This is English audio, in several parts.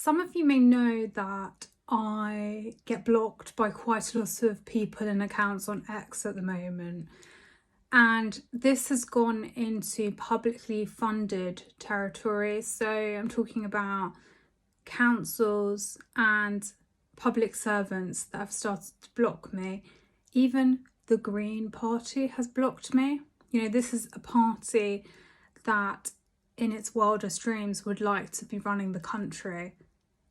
Some of you may know that I get blocked by quite a lot of people and accounts on X at the moment. And this has gone into publicly funded territory. So I'm talking about councils and public servants that have started to block me. Even the Green Party has blocked me. You know, this is a party that in its wildest dreams would like to be running the country,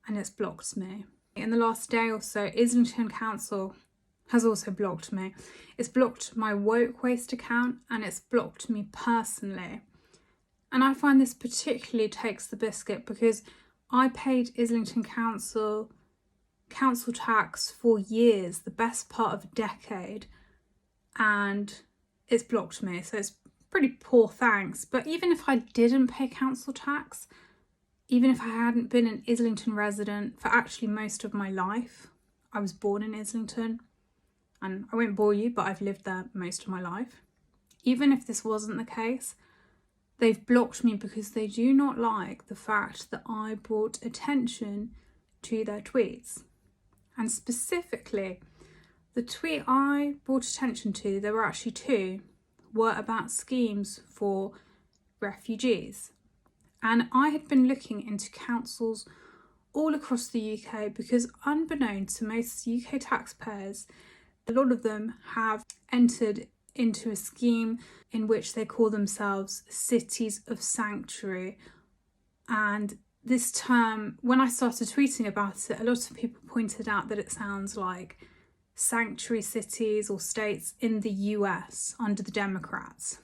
and it's blocked me. In the last day or so, Islington Council has also blocked me. It's blocked my woke waste account and it's blocked me personally. And I find this particularly takes the biscuit because I paid Islington Council tax for years, the best part of a decade, and it's blocked me. So it's pretty poor thanks. But even if I didn't pay council tax, even if I hadn't been an Islington resident for actually most of my life, I was born in Islington, and I won't bore you, but I've lived there most of my life. Even if this wasn't the case, they've blocked me because they do not like the fact that I brought attention to their tweets. And specifically, the tweet I brought attention to, there were actually two, were about schemes for refugees. And I had been looking into councils all across the UK because unbeknown to most UK taxpayers, a lot of them have entered into a scheme in which they call themselves cities of sanctuary. And this term, when I started tweeting about it, a lot of people pointed out that it sounds like sanctuary cities or states in the US under the Democrats.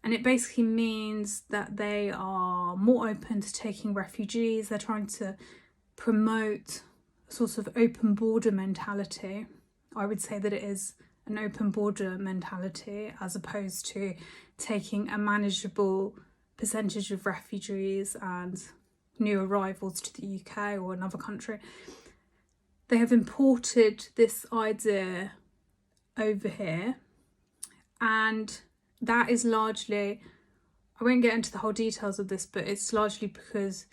And it basically means that they are more open to taking refugees. They're trying to promote a sort of open border mentality. I would say that it is an open border mentality as opposed to taking a manageable percentage of refugees and new arrivals to the UK or another country. They have imported this idea over here, and that is largely, I won't get into the whole details of this, but it's largely because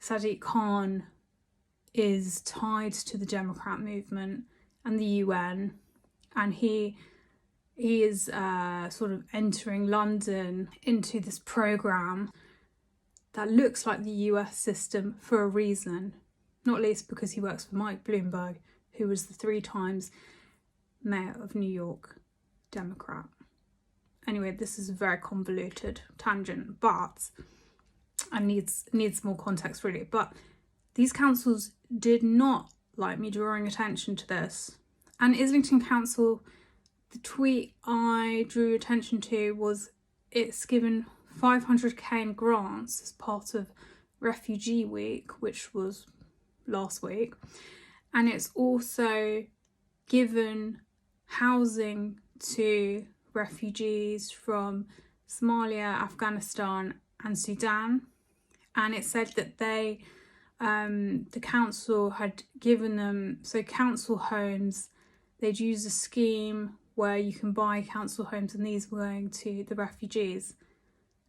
Sadiq Khan is tied to the Democrat movement and the UN, and he is sort of entering London into this programme that looks like the US system for a reason, not least because he works for Mike Bloomberg, who was the 3 times mayor of New York, Democrat. Anyway, this is a very convoluted tangent, but I needs more context really. But these councils did not like me drawing attention to this. And Islington Council, the tweet I drew attention to was it's given 500k in grants as part of Refugee Week, which was last week. And it's also given housing to refugees from Somalia, Afghanistan and Sudan. And it said that they, the council had given them, so council homes, they'd use a scheme where you can buy council homes and these were going to the refugees.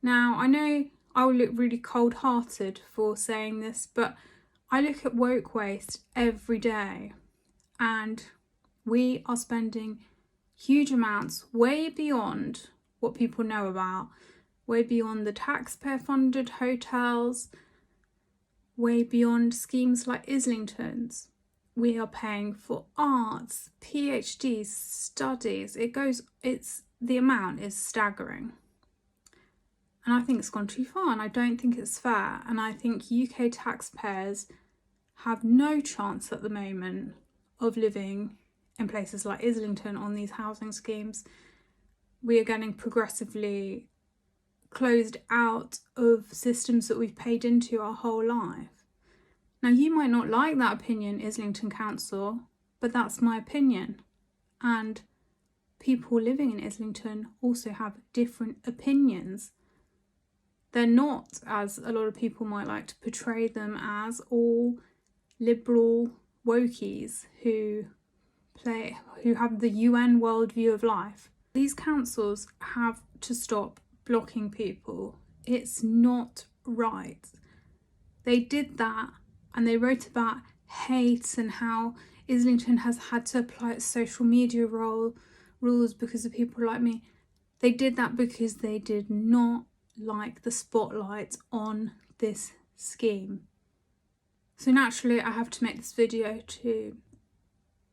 Now, I know I will look really cold-hearted for saying this, but I look at woke waste every day and we are spending huge amounts way beyond what people know about, way beyond the taxpayer-funded hotels, way beyond schemes like Islington's. We are paying for arts, PhDs, studies. The amount is staggering. And I think it's gone too far and I don't think it's fair. And I think UK taxpayers have no chance at the moment of living in places like Islington on these housing schemes. We are getting progressively closed out of systems that we've paid into our whole life. Now, you might not like that opinion, Islington Council, but that's my opinion. And people living in Islington also have different opinions. They're not, as a lot of people might like to portray them as, all liberal wokies who have the UN worldview of life. These councils have to stop blocking people. It's not right. They did that and they wrote about hate and how Islington has had to apply its social media rules because of people like me. They did that because they did not like the spotlight on this scheme. So naturally I have to make this video to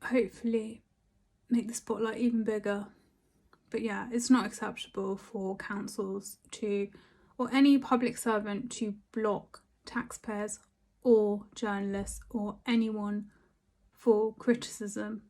hopefully make the spotlight even bigger. But yeah, it's not acceptable for councils to, or any public servant to block taxpayers or journalists or anyone for criticism.